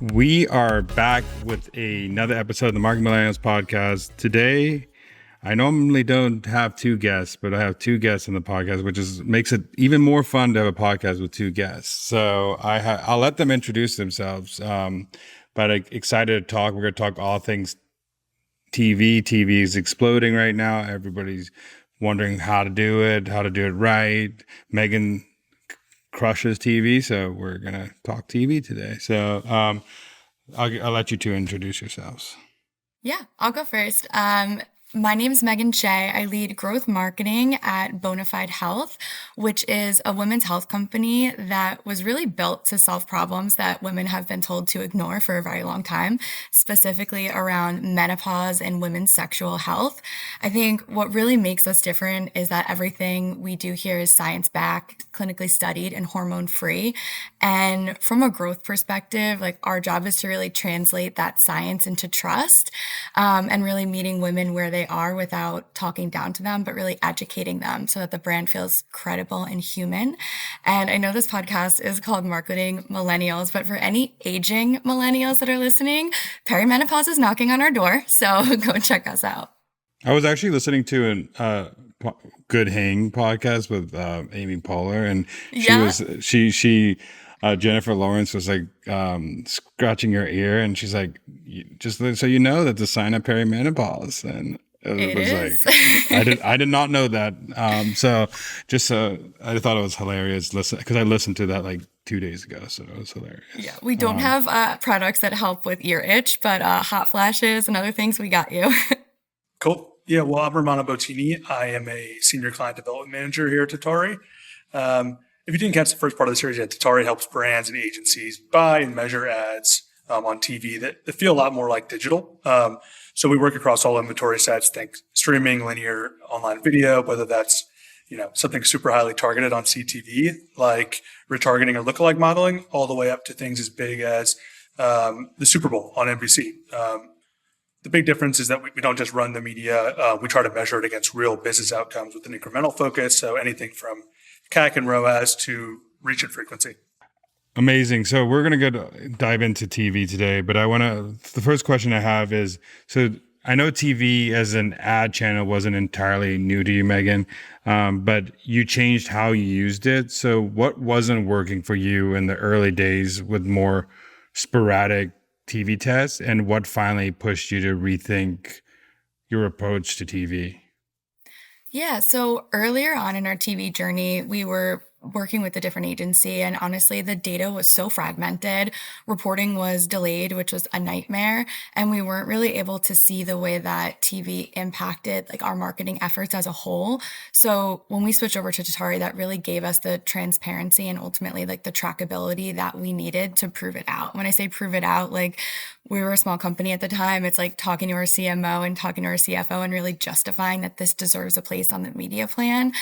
We are back with another episode of the Marketing Millennials podcast. Today, I normally don't have two guests, but I have two guests in the podcast, which makes it even more fun to have a podcast with two guests. So I'll let them introduce themselves. But excited to talk. We're going to talk all things TV. TV is exploding right now. Everybody's wondering how to do it right. Meghan crushes TV, so we're gonna talk TV today. So I'll let you two introduce yourselves. Yeah, I'll go first. My name's Meghan Shea. I lead growth marketing at Bonafide Health, which is a women's health company that was really built to solve problems that women have been told to ignore for a very long time, specifically around menopause and women's sexual health. I think what really makes us different is that everything we do here is science-backed, clinically studied, and hormone-free. And from a growth perspective, like our job is to really translate that science into trust, and really meeting women where they are without talking down to them, but really educating them so that the brand feels credible and human. And I know this podcast is called Marketing Millennials, but for any aging millennials that are listening, perimenopause is knocking on our door. So go check us out. I was actually listening to a Good Hang podcast with Amy Poehler, and Jennifer Lawrence was like scratching her ear, and she's like, just so you know, that's a sign of perimenopause. And it was like, I did not know that. I thought it was hilarious because I listened to that like 2 days ago, so it was hilarious. Yeah, we don't have products that help with ear itch, but hot flashes and other things, we got you. Cool. Yeah, well, I'm Romano Bottini. I am a senior client development manager here at Tatari. If you didn't catch the first part of the series yet, Tatari helps brands and agencies buy and measure ads on TV that feel a lot more like digital. So we work across all inventory sets, think streaming, linear, online video, whether that's something super highly targeted on CTV, like retargeting or lookalike modeling, all the way up to things as big as the Super Bowl on NBC. The big difference is that we don't just run the media. We try to measure it against real business outcomes with an incremental focus. So anything from CAC and ROAS to reach and frequency. Amazing. So we're going to dive into TV today, but the first question I have is, so I know TV as an ad channel wasn't entirely new to you, Meghan, but you changed how you used it. So what wasn't working for you in the early days with more sporadic TV tests, and what finally pushed you to rethink your approach to TV? Yeah, so earlier on in our TV journey, we were working with a different agency, and honestly, the data was so fragmented. Reporting was delayed, which was a nightmare, and we weren't really able to see the way that TV impacted like our marketing efforts as a whole. So when we switched over to Tatari, that really gave us the transparency and ultimately like the trackability that we needed to prove it out. When I say prove it out, like we were a small company at the time. It's like talking to our CMO and talking to our CFO and really justifying that this deserves a place on the media plan,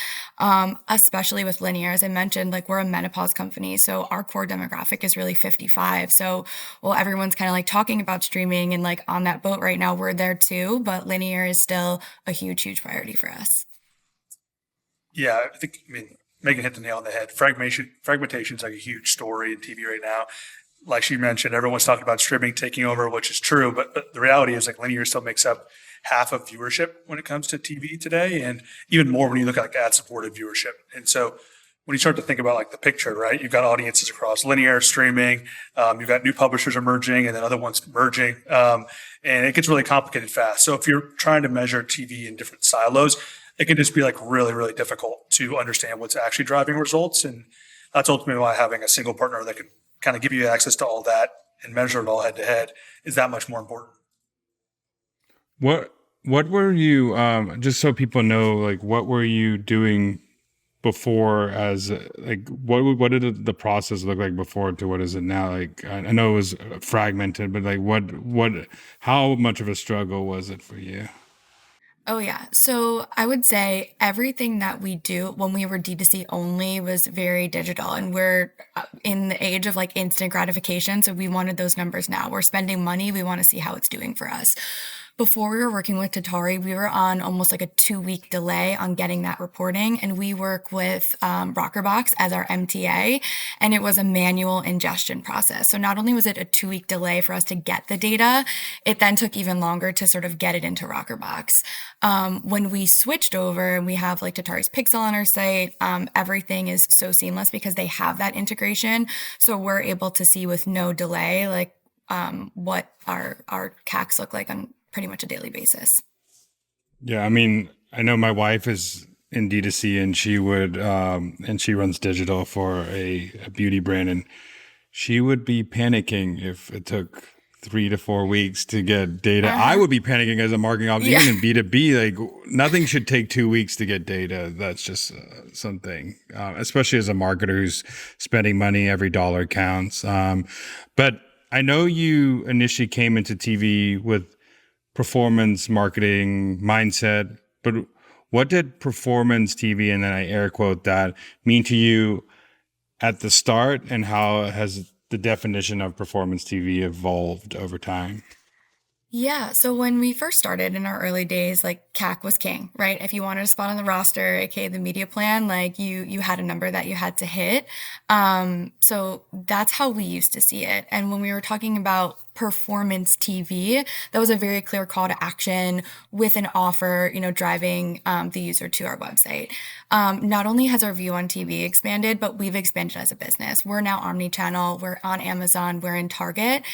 especially with linear. As I mentioned, like we're a menopause company, so our core demographic is really 55. So while everyone's kind of like talking about streaming and like on that boat right now, we're there too, but linear is still a huge, huge priority for us. Yeah, Meghan hit the nail on the head. Fragmentation is like a huge story in TV right now. Like she mentioned, everyone's talking about streaming taking over, which is true, but the reality is like linear still makes up half of viewership when it comes to TV today, and even more when you look at like ad-supported viewership. And so when you start to think about like the picture, right, you've got audiences across linear, streaming, you've got new publishers emerging and then other ones merging, and it gets really complicated fast. So if you're trying to measure TV in different silos, it can just be like really, really difficult to understand what's actually driving results. And that's ultimately why having a single partner that can kind of give you access to all that and measure it all head to head is that much more important. What were you, just so people know, like what were you doing before as like, what did the process look like before to what is it now? Like, I know it was fragmented, but like how much of a struggle was it for you? Oh, yeah. So I would say everything that we do when we were D2C only was very digital, and we're in the age of like instant gratification. So we wanted those numbers now. We're spending money. We want to see how it's doing for us. Before we were working with Tatari, we were on almost like a 2 week delay on getting that reporting. And we work with Rockerbox as our MTA, and it was a manual ingestion process. So not only was it a 2 week delay for us to get the data, it then took even longer to sort of get it into Rockerbox. When we switched over and we have like Tatari's Pixel on our site, everything is so seamless because they have that integration. So we're able to see with no delay, like what our CACs look like on pretty much a daily basis. Yeah, I mean, I know my wife is in D2C and she runs digital for a beauty brand, and she would be panicking if it took 3 to 4 weeks to get data. I would be panicking as a marketing officer, even in B2B, like nothing should take 2 weeks to get data. That's just something, especially as a marketer who's spending money, every dollar counts. But I know you initially came into TV with performance marketing mindset, but what did performance TV, and then I air quote that, mean to you at the start, and how has the definition of performance TV evolved over time? Yeah. So when we first started in our early days, like CAC was king, right? If you wanted a spot on the roster, aka the media plan, like you had a number that you had to hit. So that's how we used to see it. And when we were talking about performance TV, that was a very clear call to action with an offer, driving the user to our website. Not only has our view on TV expanded, but we've expanded as a business. We're now omni-channel. We're on Amazon. We're in Target.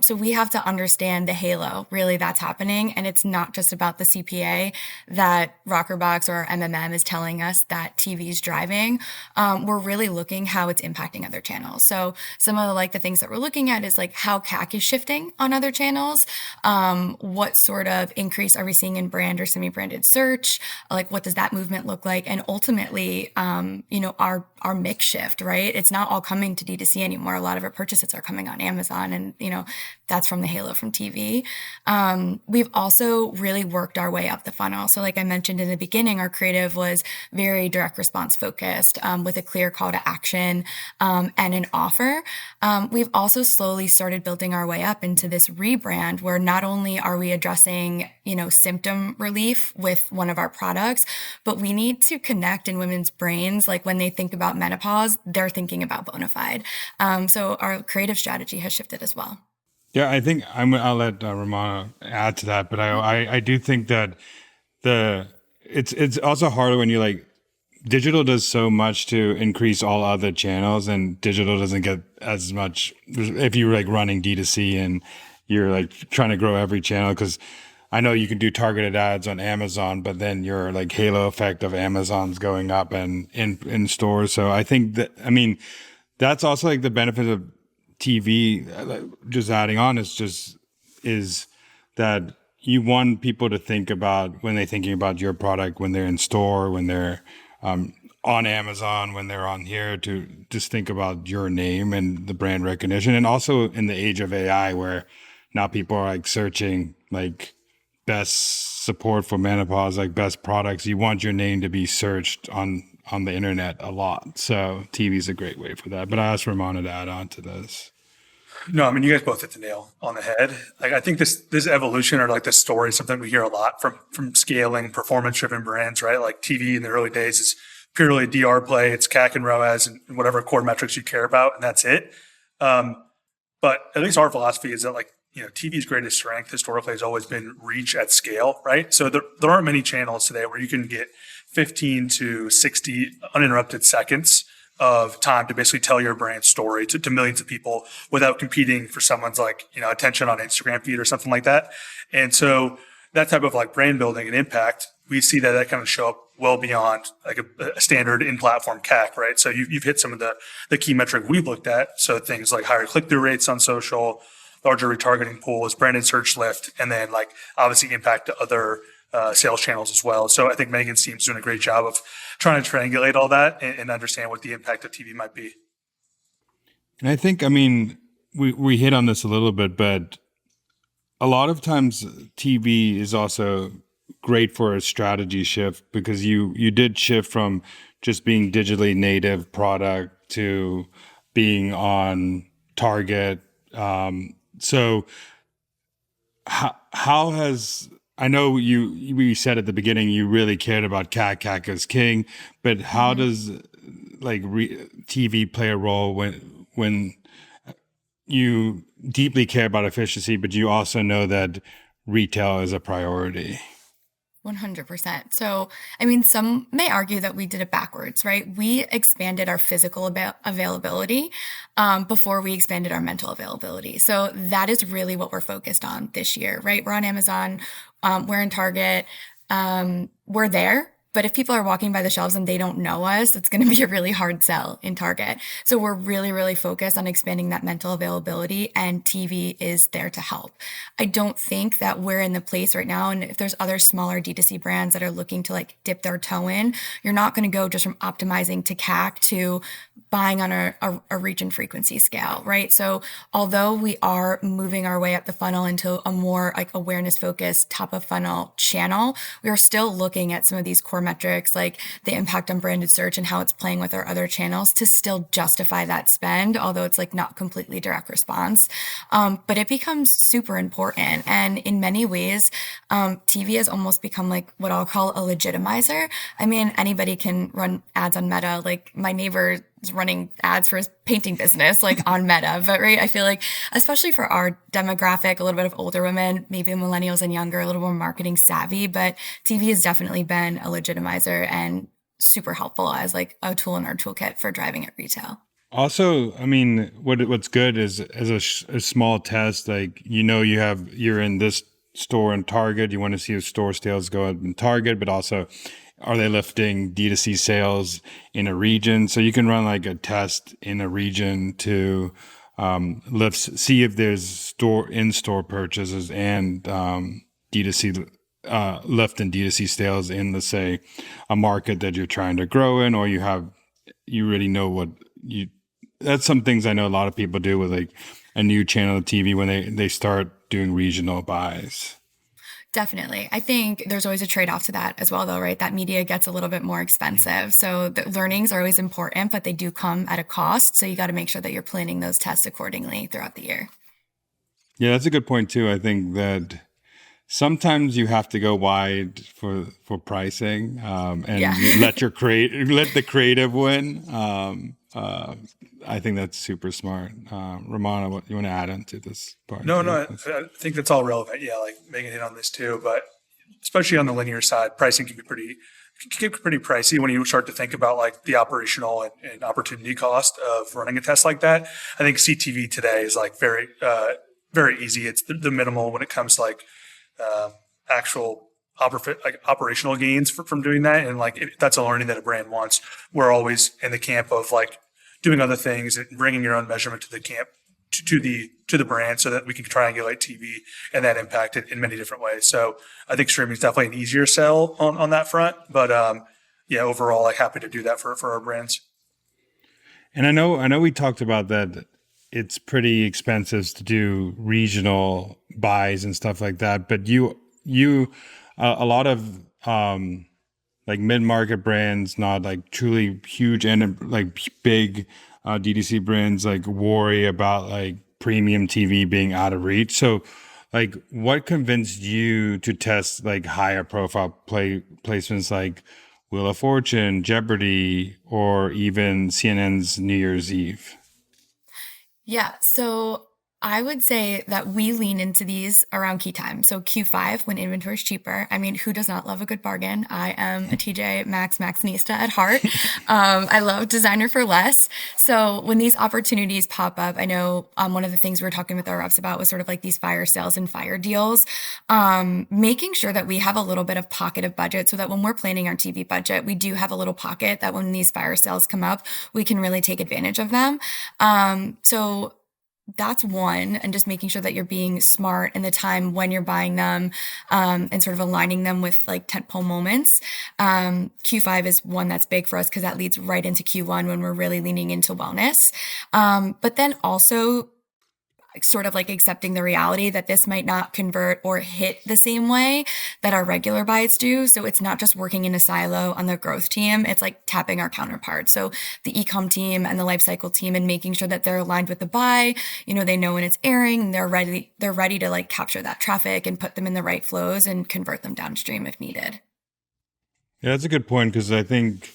So we have to understand the halo, really, that's happening. And it's not just about the CPA that Rockerbox or MMM is telling us that TV is driving. We're really looking how it's impacting other channels. So some of the things that we're looking at is like how CAC is shifting on other channels. What sort of increase are we seeing in brand or semi-branded search? Like, what does that movement look like? And ultimately, our mix shift, right? It's not all coming to D2C anymore. A lot of our purchases are coming on Amazon, and that's from the halo from TV. We've also really worked our way up the funnel. So like I mentioned in the beginning, our creative was very direct response focused, with a clear call to action, and an offer. We've also slowly started building our way up into this rebrand where not only are we addressing, symptom relief with one of our products, but we need to connect in women's brains. Like when they think about menopause, they're thinking about Bonafide. So our creative strategy has shifted as well. Yeah, I think I'll let Romano add to that, but I do think that it's also harder when you digital does so much to increase all other channels, and digital doesn't get as much if you're running D2C and you're trying to grow every channel, because I know you can do targeted ads on Amazon, but then your halo effect of Amazon's going up and in stores. So I think that's also the benefit of TV, just adding on, is that you want people to think about when they're thinking about your product, when they're in store, when they're on Amazon, when they're on here, to just think about your name and the brand recognition. And also in the age of AI, where now people are searching best support for menopause, best products, you want your name to be searched on the internet a lot. So TV is a great way for that. But I asked Romano to add on to this. No, you guys both hit the nail on the head. I think this evolution, or this story, is something we hear a lot from scaling performance-driven brands, right? Like TV in the early days is purely a DR play. It's CAC and ROAS and whatever core metrics you care about, and that's it. But at least our philosophy is that TV's greatest strength historically has always been reach at scale, right? So there aren't many channels today where you can get 15 to 60 uninterrupted seconds of time to basically tell your brand story to millions of people without competing for someone's attention on Instagram feed or something like that. And so that type of brand building and impact, we see that kind of show up well beyond a standard in-platform CAC, right? So you've hit some of the key metric we've looked at. So things like higher click-through rates on social, larger retargeting pools, branded search lift, and then obviously impact to other sales channels as well. So I think Meghan's team's doing a great job of trying to triangulate all that and understand what the impact of TV might be. And I think, we hit on this a little bit, but a lot of times TV is also great for a strategy shift, because you did shift from just being digitally native product to being on Target. So how has I know you said at the beginning you really cared about CAC as king, but how Mhm. does TV play a role when you deeply care about efficiency, but you also know that retail is a priority? 100%. So, I mean, some may argue that we did it backwards, right? We expanded our physical availability before we expanded our mental availability. So, that is really what we're focused on this year, right? We're on Amazon, we're in Target, we're there. But if people are walking by the shelves and they don't know us, it's going to be a really hard sell in Target. So we're really, really focused on expanding that mental availability, and TV is there to help. I don't think that we're in the place right now. And if there's other smaller D2C brands that are looking to like dip their toe in, you're not going to go just from optimizing to CAC to buying on a reach and frequency scale, right? So although we are moving our way up the funnel into a more like awareness focused top of funnel channel, we are still looking at some of these core metrics like the impact on branded search and how it's playing with our other channels to still justify that spend, although it's like not completely direct response. But it becomes super important. And in many ways, TV has almost become like what I'll call a legitimizer. I mean, anybody can run ads on Meta. Like my neighbor is running ads for his painting business, like on Meta. But right, I feel like, especially for our demographic, a little bit of older women, maybe millennials and younger, a little more marketing savvy, but TV has definitely been a legitimizer and super helpful as like a tool in our toolkit for driving at retail. Also, I mean, what's good is as a small test, like you're in this store in Target, you want to see if store sales go up in Target, but also are they lifting D2C sales in a region? So you can run like a test in a region to see if there's in-store purchases and D2C lift in D2C sales in, let's say, a market that you're trying to grow in, or you really know what you. That's some things I know a lot of people do with like a new channel of TV when they start doing regional buys. Definitely. I think there's always a trade-off to that as well, though, right? That media gets a little bit more expensive. So the learnings are always important, but they do come at a cost. So you got to make sure that you're planning those tests accordingly throughout the year. Yeah, that's a good point too. I think that sometimes you have to go wide for pricing, and Yeah. you let the creative win. I think that's super smart. Romano, what you want to add into this part? No, I think that's all relevant. Yeah, like Megan hit on this too, but especially on the linear side, pricing can be pretty pricey when you start to think about like the operational and opportunity cost of running a test like that. I think CTV today is like very easy. It's the minimal when it comes to like actual operational gains from doing that. And like if that's a learning that a brand wants, we're always in the camp of like doing other things and bringing your own measurement to the camp to the brand so that we can triangulate TV and that impact it in many different ways. So I think streaming is definitely an easier sell on that front. But yeah, overall, like happy to do that for our brands. And I know we talked about that. It's pretty expensive to do regional buys and stuff like that. But a lot of like mid-market brands, not like truly huge and like big DTC brands, like worry about like premium TV being out of reach. So, like, what convinced you to test like higher profile placements like Wheel of Fortune, Jeopardy, or even CNN's New Year's Eve? Yeah. So I would say that we lean into these around key time. So Q5 when inventory is cheaper. I mean, who does not love a good bargain? I am a TJ Maxxinista at heart. I love designer for less. So when these opportunities pop up, I know one of the things we were talking with our reps about was sort of like these fire sales and fire deals. Making sure that we have a little bit of pocket of budget so that when we're planning our TV budget, we do have a little pocket that when these fire sales come up, we can really take advantage of them. So that's one, and just making sure that you're being smart in the time when you're buying them, and sort of aligning them with like tentpole moments. Q5 is one that's big for us because that leads right into Q1 when we're really leaning into wellness. But then also sort of like accepting the reality that this might not convert or hit the same way that our regular buys do. So it's not just working in a silo on the growth team. It's like tapping our counterparts. So the e-com team and the lifecycle team, and making sure that they're aligned with the buy, they know when it's airing, and they're ready to like capture that traffic and put them in the right flows and convert them downstream if needed. Yeah, that's a good point, because I think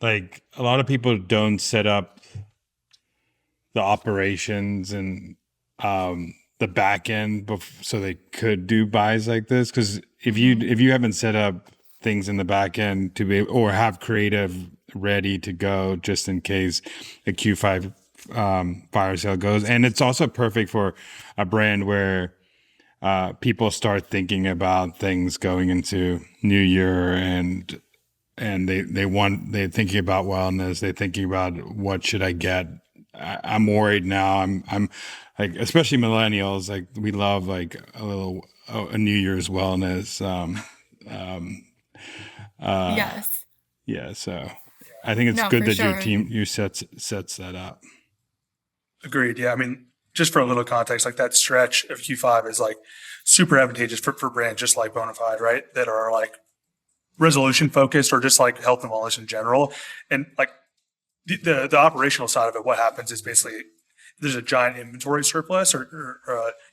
like a lot of people don't set up the operations and the back end so they could do buys like this. Because if you haven't set up things in the back end to be, or have creative ready to go just in case a Q5 fire sale goes, and it's also perfect for a brand where people start thinking about things going into New Year, and they're thinking about wellness. They're thinking about what should I get. I'm worried now. I'm like, especially millennials, like we love like a New Year's wellness. Yes. Yeah. So I think it's No, good for that your sure. team sets that up. Agreed. Yeah. I mean, just for a little context, like that stretch of Q5 is like super advantageous for brands just like Bonafide, right? That are like resolution focused, or just like health and wellness in general. And like the operational side of it, what happens is basically there's a giant inventory surplus, or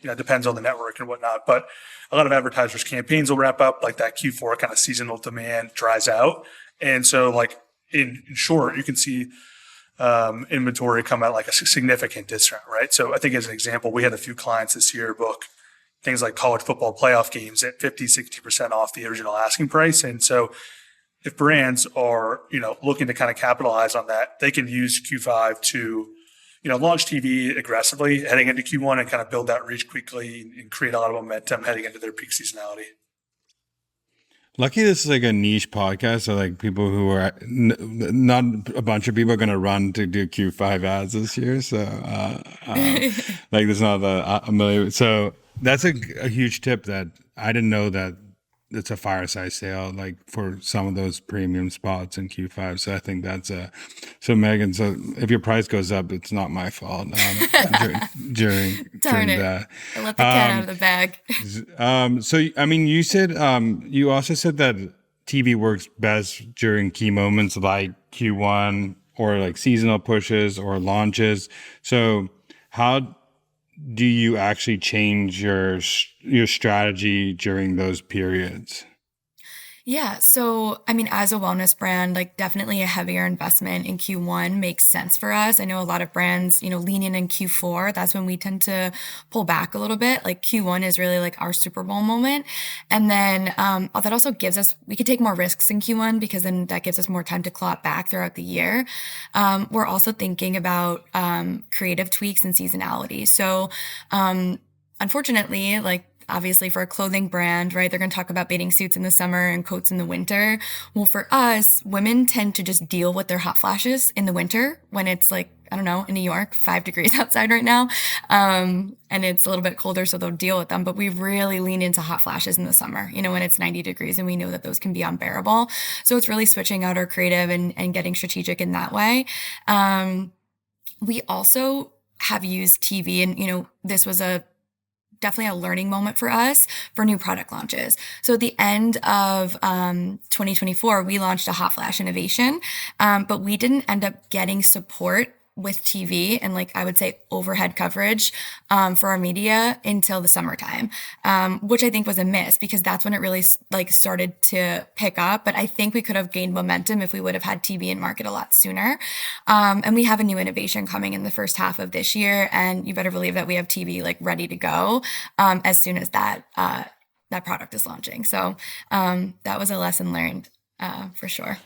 it depends on the network and whatnot. But a lot of advertisers' campaigns will wrap up, like that Q4 kind of seasonal demand dries out. And so like in short, you can see inventory come at like a significant discount, right? So I think as an example, we had a few clients this year book things like college football playoff games at 50, 60% off the original asking price. And so if brands are, looking to kind of capitalize on that, they can use Q5 to, launch TV aggressively heading into Q1 and kind of build that reach quickly and create a lot of momentum heading into their peak seasonality. Lucky this is like a niche podcast, so like people who are not a bunch of people are going to run to do Q5 ads this year. So like there's not a million. So that's a huge tip that I didn't know, that it's a fireside sale like for some of those premium spots in Q5. So I think that's so Megan, so if your price goes up, it's not my fault during that. I let the cat out of the bag. So I mean, you said you also said that TV works best during key moments like Q1 or like seasonal pushes or launches. So how do you actually change your strategy during those periods? Yeah. So, I mean, as a wellness brand, like definitely a heavier investment in Q1 makes sense for us. I know a lot of brands, lean in Q4. That's when we tend to pull back a little bit. Like Q1 is really like our Super Bowl moment. And then that also gives us, we could take more risks in Q1 because then that gives us more time to claw it back throughout the year. We're also thinking about creative tweaks and seasonality. So, unfortunately, like, obviously for a clothing brand, right, they're going to talk about bathing suits in the summer and coats in the winter. Well, for us, women tend to just deal with their hot flashes in the winter when it's like, I don't know, in New York, 5 degrees outside right now. And it's a little bit colder, so they'll deal with them. But we really lean into hot flashes in the summer, when it's 90 degrees, and we know that those can be unbearable. So it's really switching out our creative and getting strategic in that way. We also have used TV, and, this was definitely a learning moment for us for new product launches. So at the end of 2024, we launched a hot flash innovation, but we didn't end up getting support with TV and like I would say overhead coverage for our media until the summertime, which I think was a miss because that's when it really like started to pick up. But I think we could have gained momentum if we would have had TV in market a lot sooner. And we have a new innovation coming in the first half of this year, and you better believe that we have TV like ready to go as soon as that product is launching. So that was a lesson learned for sure.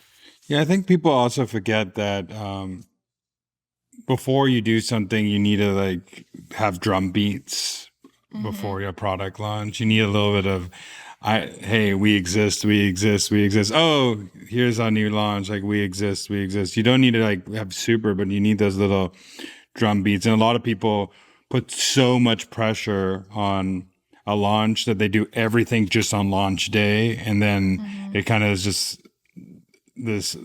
Yeah, I think people also forget that before you do something, you need to like have drum beats before your product launch. You need a little bit of, hey, we exist. Oh, here's our new launch. Like we exist. You don't need to like have super, but you need those little drum beats. And a lot of people put so much pressure on a launch that they do everything just on launch day. And then it kind of is just this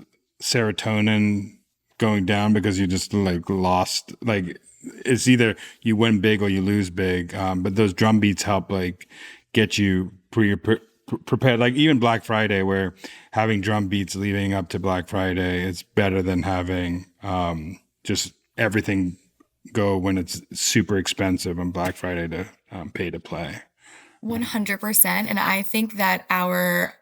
serotonin going down because you just like lost, like it's either you win big or you lose big. But those drum beats help like get you prepared. Like even Black Friday, where having drum beats leading up to Black Friday is better than having just everything go when it's super expensive on Black Friday to pay to play. 100%. And I think that our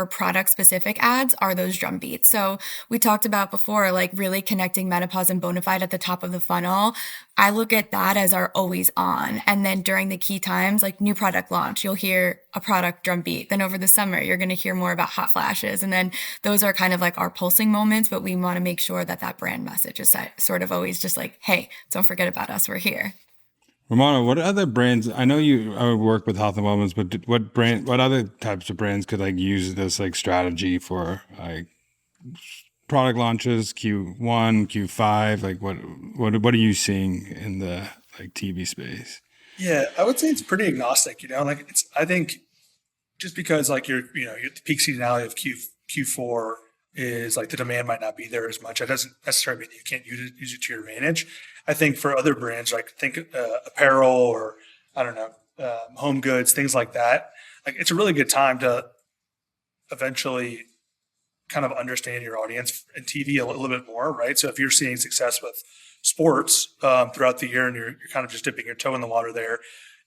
product specific ads are those drum beats. So we talked about before, like really connecting menopause and Bonafide at the top of the funnel. I look at that as our always on. And then during the key times, like new product launch, you'll hear a product drum beat. Then over the summer, you're going to hear more about hot flashes. And then those are kind of like our pulsing moments, but we want to make sure that that brand message is sort of always just like, hey, don't forget about us. We're here. Romano, what other brands? I know you work with health and wellness, but what other types of brands could like use this like strategy for like product launches, Q1, Q5? Like what are you seeing in the like TV space? Yeah, I would say it's pretty agnostic. Like I think just because like your the peak seasonality of Q4 is like the demand might not be there as much. That doesn't necessarily mean you can't use it to your advantage. I think for other brands, like think apparel or I don't know, home goods, things like that. Like it's a really good time to eventually kind of understand your audience and TV a little bit more, right? So if you're seeing success with sports throughout the year and you're kind of just dipping your toe in the water there,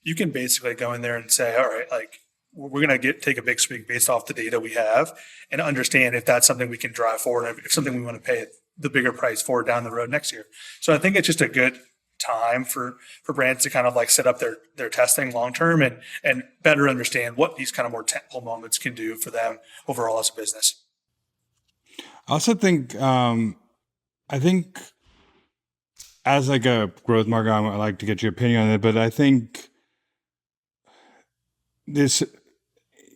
you can basically go in there and say, all right, like we're going to take a big swing based off the data we have and understand if that's something we can drive forward, and if something we want to pay the bigger price for down the road next year. So I think it's just a good time for brands to kind of like set up their testing long term and better understand what these kind of more tentpole moments can do for them overall as a business. I also think I think as like a growth marketer, I'd like to get your opinion on it, but I think this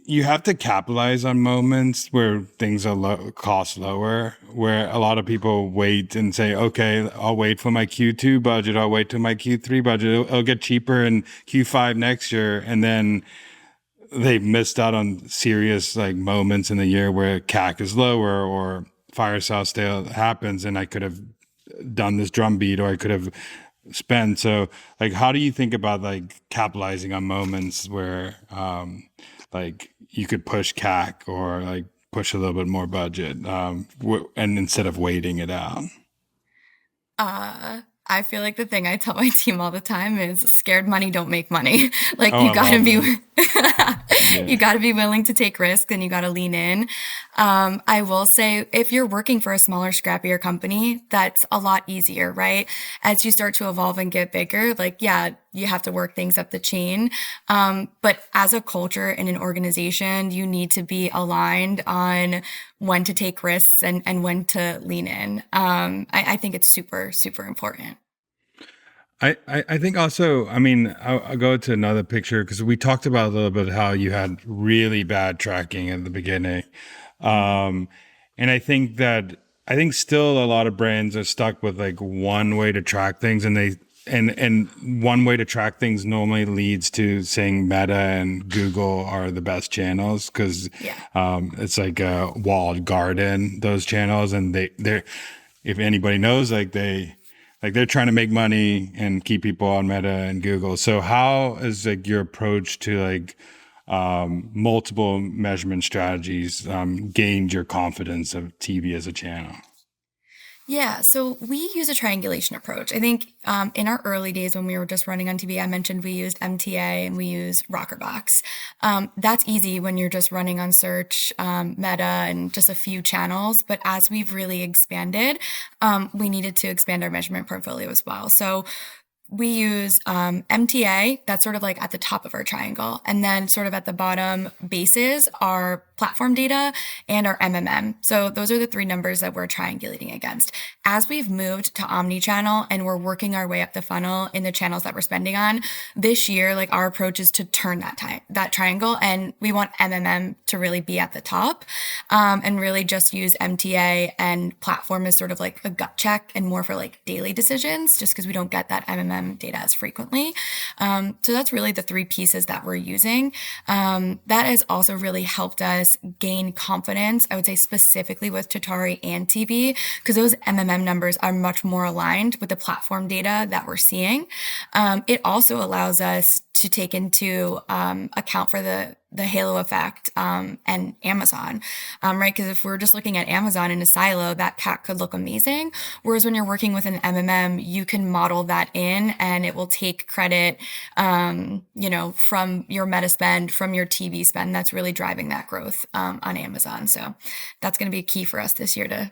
you have to capitalize on moments where things are cost lower, where a lot of people wait and say, okay, I'll wait for my Q2 budget. I'll wait till my Q3 budget. It'll get cheaper in Q5 next year. And then they've missed out on serious like moments in the year where CAC is lower or fire sale sale happens. And I could have done this drum beat or I could have spent. So like, how do you think about like capitalizing on moments where, like you could push CAC or like push a little bit more budget, and instead of waiting it out? I feel like the thing I tell my team all the time is scared money don't make money. Like Oh, you I gotta love be, it. you Yeah. gotta be willing to take risks and you gotta lean in. I will say if you're working for a smaller, scrappier company, that's a lot easier, right? As you start to evolve and get bigger, like, yeah, you have to work things up the chain. But as a culture in an organization, you need to be aligned on when to take risks and when to lean in. I think it's super, super important. I think also, I mean, I'll go to another picture because we talked about a little bit how you had really bad tracking at the beginning. And I think still a lot of brands are stuck with like one way to track things and one way to track things normally leads to saying Meta and Google are the best channels because Yeah. it's like a walled garden, those channels. And they're, if anybody knows, they're trying to make money and keep people on Meta and Google. So how is like your approach to like multiple measurement strategies gained your confidence of TV as a channel? Yeah, so we use a triangulation approach. I think in our early days when we were just running on TV, I mentioned we used MTA and we use Rockerbox. That's easy when you're just running on search, Meta, and just a few channels. But as we've really expanded, we needed to expand our measurement portfolio as well. So we use MTA, that's sort of like at the top of our triangle. And then sort of at the bottom bases are platform data and our MMM. So those are the three numbers that we're triangulating against. As we've moved to omni-channel and we're working our way up the funnel in the channels that we're spending on, this year, like our approach is to turn that triangle, and we want MMM to really be at the top, and really just use MTA and platform as sort of like a gut check and more for like daily decisions, just because we don't get that MMM data as frequently. So that's really the three pieces that we're using. That has also really helped us gain confidence, I would say specifically with Tatari and TV, because those MMM numbers are much more aligned with the platform data that we're seeing. It also allows us to take into account for the halo effect and Amazon, right? Because if we're just looking at Amazon in a silo, that CAC could look amazing. Whereas when you're working with an MMM, you can model that in and it will take credit, from your meta spend, from your TV spend. That's really driving that growth on Amazon. So that's going to be key for us this year to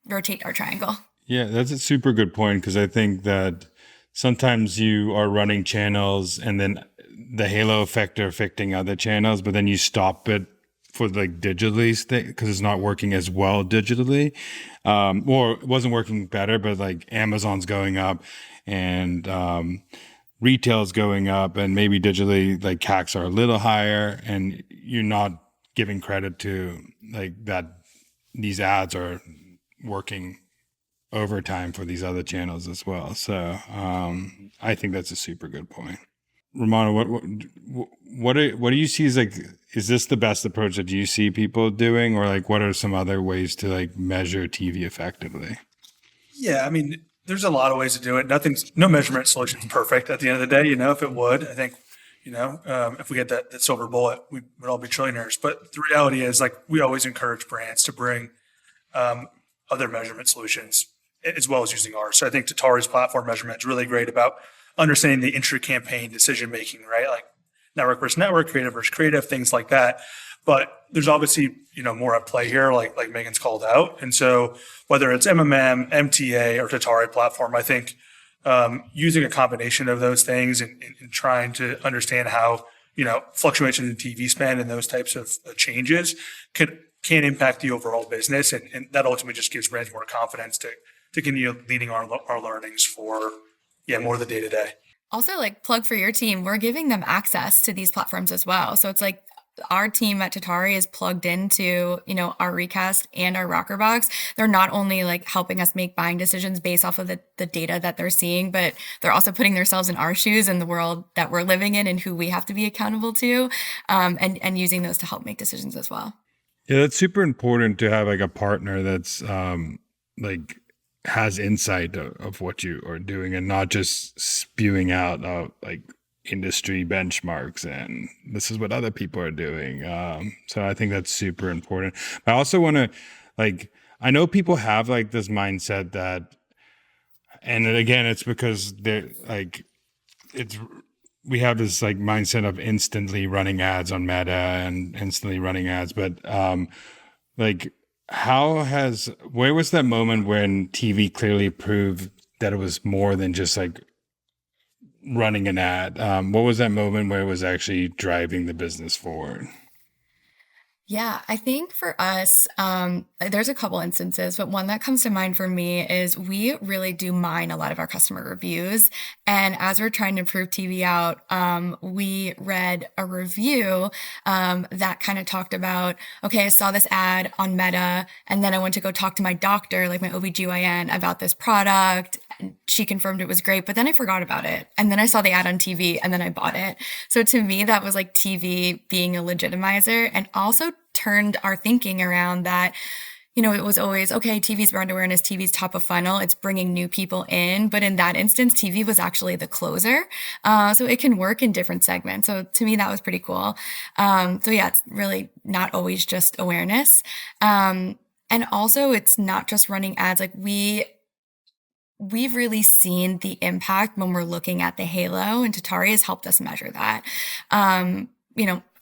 rotate our triangle. Yeah, that's a super good point, because I think that sometimes you are running channels and then the halo effect are affecting other channels, but then you stop it for like digitally because it's not working as well digitally, or it wasn't working better, but like Amazon's going up and retail's going up, and maybe digitally like CACs are a little higher, and you're not giving credit to like that these ads are working overtime for these other channels as well. So I think that's a super good point. Romano, what do you see as like, is this the best approach that you see people doing, or like what are some other ways to like measure TV effectively? Yeah, I mean, there's a lot of ways to do it. No measurement solution is perfect at the end of the day. If it would, I think, if we get that silver bullet, we would all be trillionaires. But the reality is, like, we always encourage brands to bring other measurement solutions as well as using ours. So I think Tatari's platform measurement is really great about understanding the intra-campaign decision-making, right? Like network versus network, creative versus creative, things like that. But there's obviously, more at play here, like Meghan's called out. And so whether it's MMM, MTA, or Tatari platform, I think using a combination of those things and trying to understand how, fluctuations in TV spend and those types of changes can impact the overall business. And that ultimately just gives brands more confidence to continue leading our learnings for more of the day-to-day. Also, like, plug for your team, we're giving them access to these platforms as well. So it's like our team at Tatari is plugged into, our Recast and our Rockerbox. They're not only like helping us make buying decisions based off of the data that they're seeing, but they're also putting themselves in our shoes in the world that we're living in and who we have to be accountable to, and using those to help make decisions as well. Yeah, that's super important to have like a partner that's like has insight of what you are doing and not just spewing out like industry benchmarks and this is what other people are doing. So I think that's super important. I also want to, like, I know people have like this mindset that, and again, it's because they're like, we have this like mindset of instantly running ads on Meta and instantly running ads, but like, where was that moment when TV clearly proved that it was more than just like running an ad? What was that moment where it was actually driving the business forward? Yeah, I think for us, there's a couple instances, but one that comes to mind for me is we really do mine a lot of our customer reviews. And as we're trying to prove TV out, we read a review that kind of talked about, okay, I saw this ad on Meta, and then I went to go talk to my doctor, like my OBGYN, about this product. And she confirmed it was great, but then I forgot about it. And then I saw the ad on TV, and then I bought it. So to me, that was like TV being a legitimizer, and also turned our thinking around that, it was always, okay, TV's brand awareness, TV's top of funnel, it's bringing new people in. But in that instance, TV was actually the closer. So it can work in different segments. So to me, that was pretty cool. So yeah, it's really not always just awareness. And also it's not just running ads. Like we've really seen the impact when we're looking at the halo, and Tatari has helped us measure that.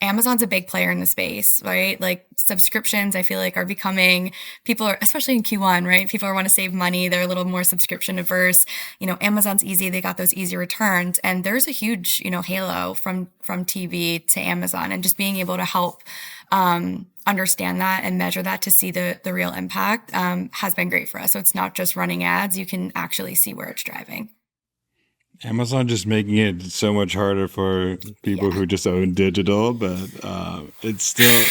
Amazon's a big player in the space, right? Like subscriptions, I feel like are becoming, people are, especially in Q1, right? People want to save money. They're a little more subscription averse. Amazon's easy. They got those easy returns, and there's a huge, halo from TV to Amazon, and just being able to help, understand that and measure that to see the real impact, has been great for us. So it's not just running ads. You can actually see where it's driving. Amazon just making it so much harder for people who just own digital, but it's still,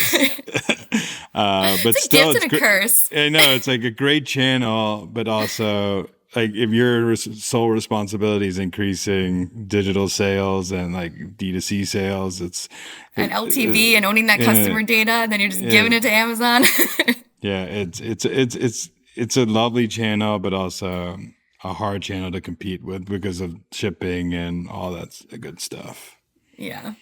but it's still, a gift and a curse. I know it's like a great channel, but also like if your sole responsibility is increasing digital sales and like D2C sales, And LTV and owning that yeah, customer data, and then you're just yeah, giving it to Amazon. yeah, it's a lovely channel, but also a hard channel to compete with because of shipping and all that good stuff. Yeah.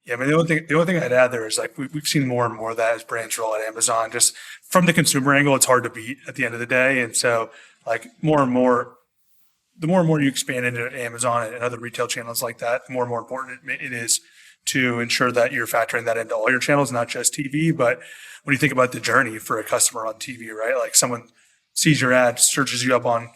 Yeah, I mean, the only thing I'd add there is like we've seen more and more of that as brands roll out Amazon. Just from the consumer angle, it's hard to beat at the end of the day. And so, like more and more, the more and more you expand into Amazon and other retail channels like that, the more and more important it is to ensure that you're factoring that into all your channels, not just TV. But when you think about the journey for a customer on TV, right? Like someone sees your ad, searches you up on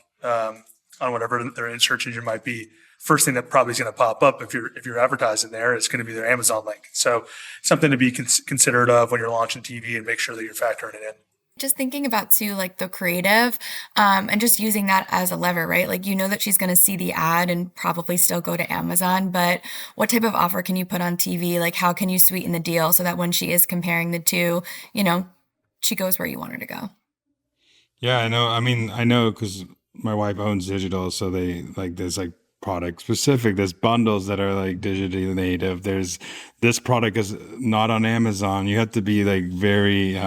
whatever their search engine might be. First thing that probably is going to pop up if you're advertising there is going to be their Amazon link. So something to be considerate of when you're launching TV and make sure that you're factoring it in. Just thinking about too, like the creative, and just using that as a lever, right? Like, you know that she's going to see the ad and probably still go to Amazon, but what type of offer can you put on TV? Like, how can you sweeten the deal so that when she is comparing the two, she goes where you want her to go? Yeah, I know. I mean, I know because my wife owns digital, so they like there's like product specific. There's bundles that are like digitally native. There's this product is not on Amazon. You have to be like very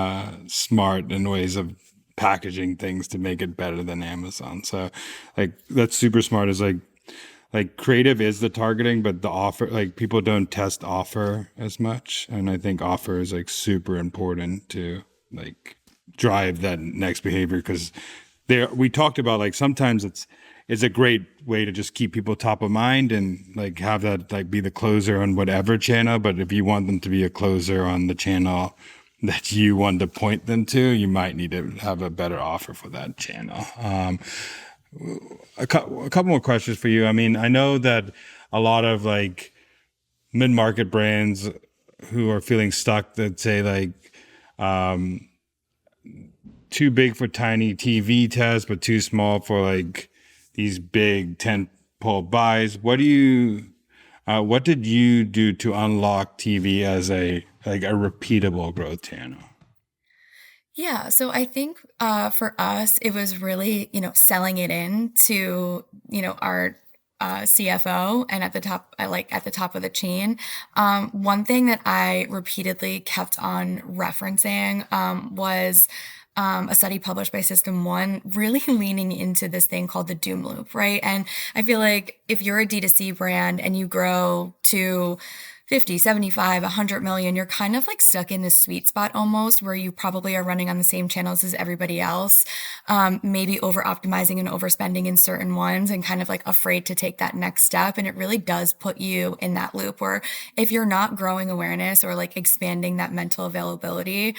smart in ways of packaging things to make it better than Amazon. So like that's super smart. Is like creative is the targeting, but the offer, like people don't test offer as much, and I think offer is like super important to like drive that next behavior because there we talked about like sometimes it's a great way to just keep people top of mind and like have that like be the closer on whatever channel. But if you want them to be a closer on the channel that you want to point them to, you might need to have a better offer for that channel. A couple more questions for you. I mean, I know that a lot of like mid-market brands who are feeling stuck that say like too big for tiny TV tests, but too small for like these big tentpole buys. What did you do to unlock TV as a repeatable growth channel? Yeah, so I think for us, it was really, selling it in to, our CFO and at the top of the chain. One thing that I repeatedly kept on referencing was a study published by System One, really leaning into this thing called the doom loop, right? And I feel like if you're a D2C brand and you grow to 50, 75, 100 million, you're kind of like stuck in this sweet spot almost where you probably are running on the same channels as everybody else, maybe over optimizing and overspending in certain ones and kind of like afraid to take that next step. And it really does put you in that loop where if you're not growing awareness or like expanding that mental availability,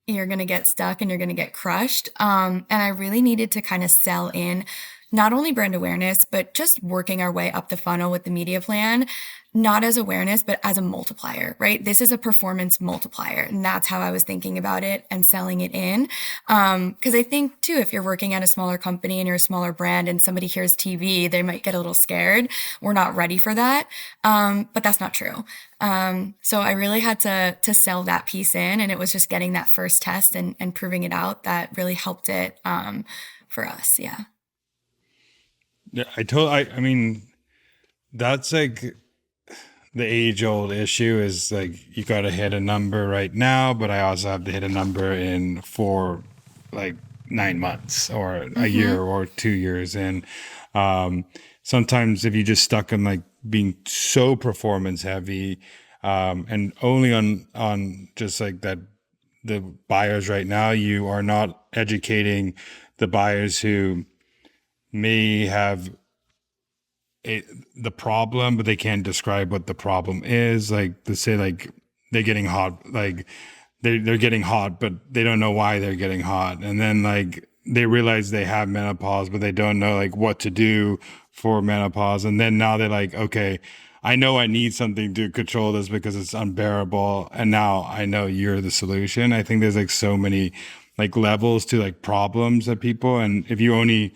you're going to get stuck and you're going to get crushed. And I really needed to kind of sell in not only brand awareness, but just working our way up the funnel with the media plan, not as awareness, but as a multiplier, right? This is a performance multiplier. And that's how I was thinking about it and selling it in. Because I think too, if you're working at a smaller company and you're a smaller brand and somebody hears TV, they might get a little scared. We're not ready for that. But that's not true. So I really had to sell that piece in, and it was just getting that first test and proving it out that really helped it for us. Yeah. Yeah, I mean, that's like the age old issue is like you got to hit a number right now, but I also have to hit a number in for like 9 months or a year or 2 years. And sometimes if you just stuck in like being so performance heavy and only on just like that the buyers right now, you are not educating the buyers who may have the problem, but they can't describe what the problem is. Like to say, like they're getting hot, like they're getting hot, but they don't know why they're getting hot. And then like they realize they have menopause, but they don't know like what to do for menopause. And then now they're like, okay, I know I need something to control this because it's unbearable. And now I know you're the solution. I think there's like so many like levels to like problems that people, and if you only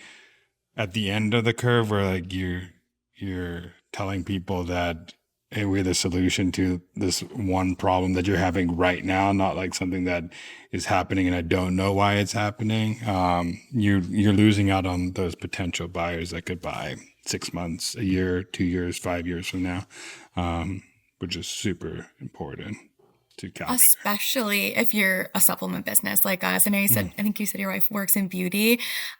at the end of the curve where like you're telling people that we're the solution to this one problem that you're having right now, not like something that is happening and I don't know why it's happening. You're losing out on those potential buyers that could buy 6 months, a year, 2 years, 5 years from now, which is super important to capture. Especially if you're a supplement business like us. I know you said, I think you said your wife works in beauty.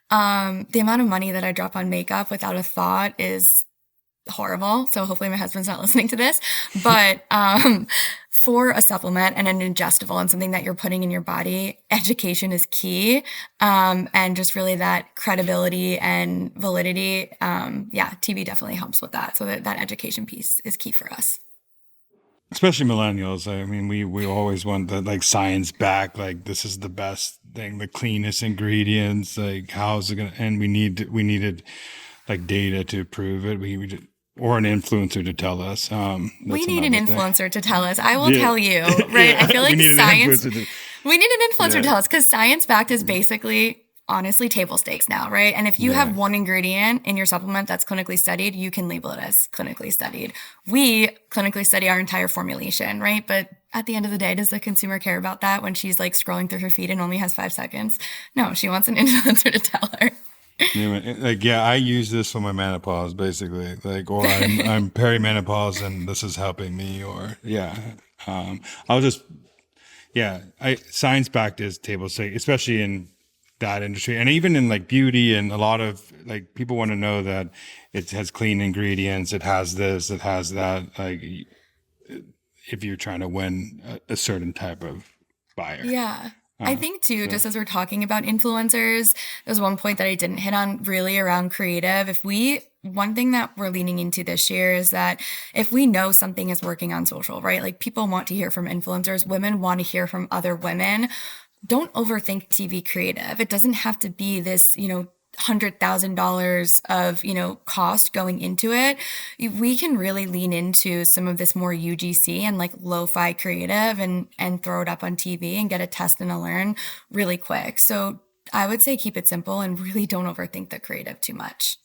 The amount of money that I drop on makeup without a thought is horrible. So hopefully my husband's not listening to this. But for a supplement and an ingestible and something that you're putting in your body, education is key. And just really that credibility and validity. TV definitely helps with that. So that education piece is key for us. Especially millennials. I mean, we always want the like science back, like this is the best thing, the cleanest ingredients, like how's it gonna, and we needed like data to prove it. Or an influencer to tell us. We need an influencer to tell us. I will tell you, right? I feel like science. We need an influencer to tell us because science backed is basically, honestly, table stakes now, right? And if you have one ingredient in your supplement that's clinically studied, you can label it as clinically studied. We clinically study our entire formulation, right? But at the end of the day, does the consumer care about that when she's like scrolling through her feed and only has 5 seconds? No, she wants an influencer to tell her. I use this for my menopause, basically. Like, or I'm perimenopause, and this is helping me. Or science backed is table stake, especially in that industry, and even in like beauty, and a lot of like people want to know that it has clean ingredients, it has this, it has that. Like, if you're trying to win a certain type of buyer, I think too, just as we're talking about influencers, there's one point that I didn't hit on really around creative. One thing that we're leaning into this year is that if we know something is working on social, right? Like people want to hear from influencers, women want to hear from other women. Don't overthink TV creative. It doesn't have to be this, $100,000 of, cost going into it. We can really lean into some of this more UGC and like lo-fi creative and throw it up on TV and get a test and a learn really quick. So I would say keep it simple and really don't overthink the creative too much.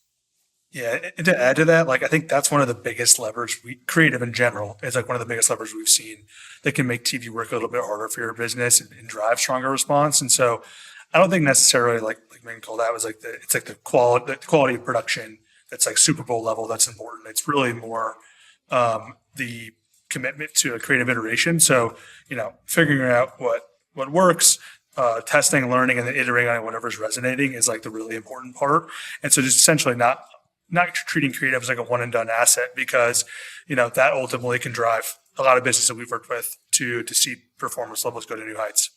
Yeah, and to add to that, like I think that's one of the biggest levers creative in general is like one of the biggest levers we've seen that can make TV work a little bit harder for your business and drive stronger response. And so I don't think necessarily like Megan called out was like the quality of production that's like Super Bowl level that's important. It's really more the commitment to a creative iteration. So figuring out what works, testing, learning, and then iterating on whatever's resonating is like the really important part. And so just essentially not treating creative as like a one and done asset because that ultimately can drive a lot of business that we've worked with to see performance levels go to new heights.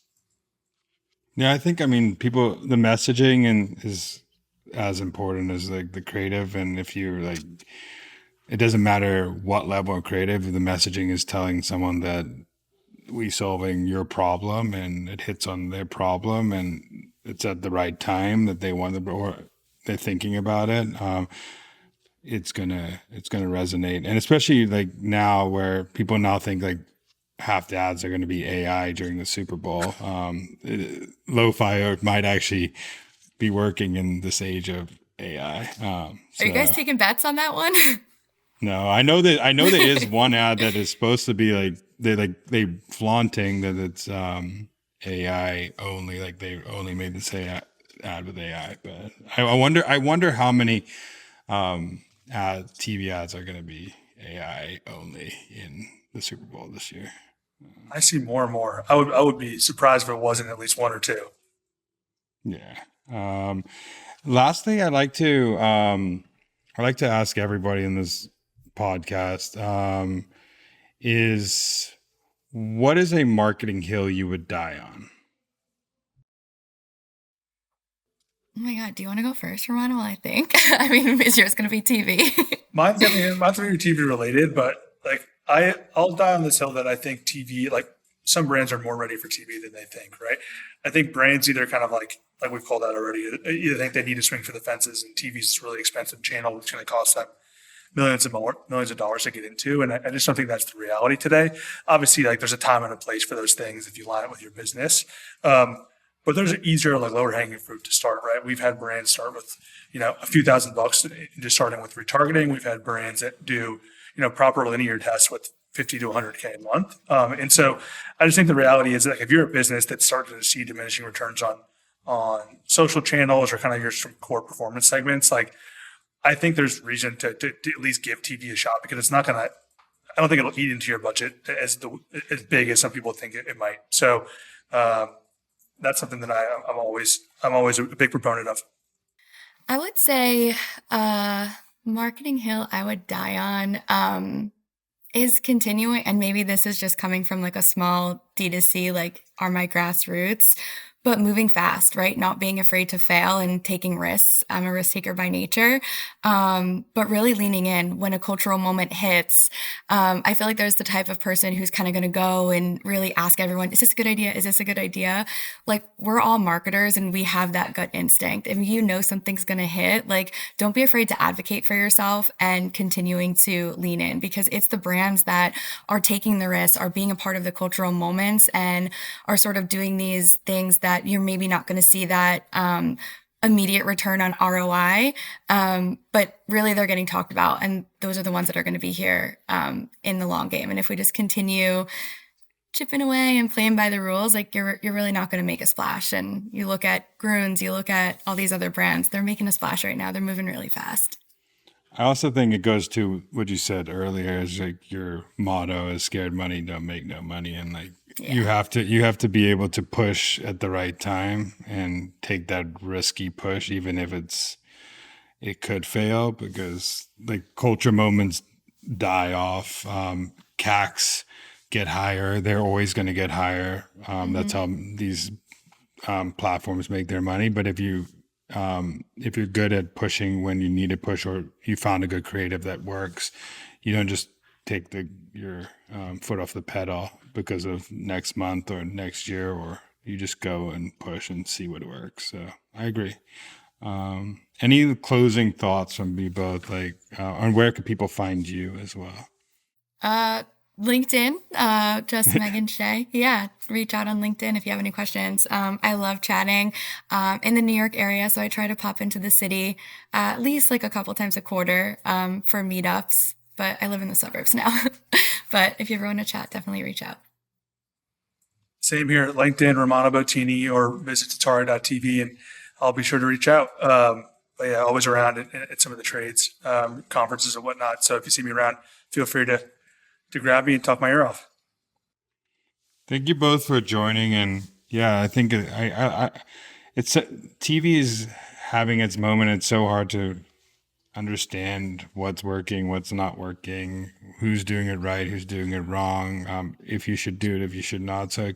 Yeah, I think, the messaging is as important as like the creative. And if you're like, it doesn't matter what level of creative, the messaging is telling someone that we solving your problem and it hits on their problem and it's at the right time that they want to, or they're thinking about it. It's gonna resonate. And especially like now where people now think like half the ads are going to be AI during the Super Bowl. Lo-fi might actually be working in this age of AI. Are you guys taking bets on that one? No, I know there is one ad that is supposed to be like they flaunting that it's AI only, like they only made this ad with AI. But I wonder how many TV ads are going to be AI only in the Super Bowl this year. I see more and more. I would be surprised if it wasn't at least one or two. Yeah. Lastly, I'd like to ask everybody in this podcast is what is a marketing hill you would die on? Oh my God, do you want to go first, Romano? I think. Is yours going to be TV? Mine's going to be TV related, but like I'll die on this hill that I think TV, like some brands are more ready for TV than they think, right? I think brands either kind of like we've called out already, either think they need to swing for the fences and TV is a really expensive channel, which is going to cost them millions of dollars to get into. And I just don't think that's the reality today. Obviously, like there's a time and a place for those things if you line it with your business. But there's an easier, like lower hanging fruit to start, right? We've had brands start with, a few $1,000s, just starting with retargeting. We've had brands that do, proper linear tests with 50 to 100K a month. And so I just think the reality is that if you're a business that's starting to see diminishing returns on social channels or kind of your core performance segments, like I think there's reason to at least give TV a shot, because it's not going to, I don't think it'll eat into your budget as big as some people think it might. So that's something that I'm always a big proponent of. I would say marketing hill I would die on is continuing, and maybe this is just coming from like a small D2C, like are my grassroots, but moving fast, right? Not being afraid to fail and taking risks. I'm a risk taker by nature, but really leaning in when a cultural moment hits. I feel like there's the type of person who's kind of going to go and really ask everyone, is this a good idea? Is this a good idea? Like, we're all marketers and we have that gut instinct. If you know something's going to hit, like, don't be afraid to advocate for yourself and continuing to lean in, because it's the brands that are taking the risks, are being a part of the cultural moments, and are sort of doing these things that you're maybe not going to see that immediate return on ROI, but really they're getting talked about, and those are the ones that are going to be here in the long game. And if we just continue chipping away and playing by the rules, like you're really not going to make a splash. And you look at Grüns, you look at all these other brands, they're making a splash right now. They're moving really fast. I also think it goes to what you said earlier, is like your motto is scared money don't make no money. And like you have to be able to push at the right time and take that risky push, even if it could fail, because like culture moments die off. CACs get higher. They're always going to get higher. That's how these platforms make their money. But if you're good at pushing when you need to push, or you found a good creative that works, you don't just take your foot off the pedal because of next month or next year, or you just go and push and see what works. So I agree. Any closing thoughts from you both, like on where can people find you as well? LinkedIn, just Meghan Shea. Yeah, reach out on LinkedIn if you have any questions. I love chatting in the New York area, so I try to pop into the city at least like a couple times a quarter for meetups, but I live in the suburbs now. But if you ever want to chat, definitely reach out. Same here at LinkedIn, Romano Bottini, or visit Tatari.tv, and I'll be sure to reach out. But yeah, always around at some of the trades, conferences and whatnot. So if you see me around, feel free to grab me and talk my ear off. Thank you both for joining. And yeah, I think it's TV is having its moment. It's so hard to understand what's working, what's not working, who's doing it right, who's doing it wrong, if you should do it, if you should not. So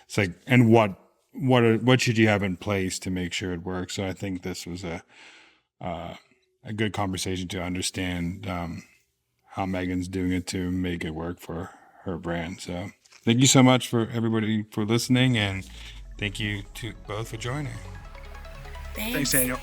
it's like, and what should you have in place to make sure it works? So I think this was a good conversation to understand how Meghan's doing it to make it work for her brand. So thank you so much for everybody for listening, and thank you to both for joining. Thanks, Daniel.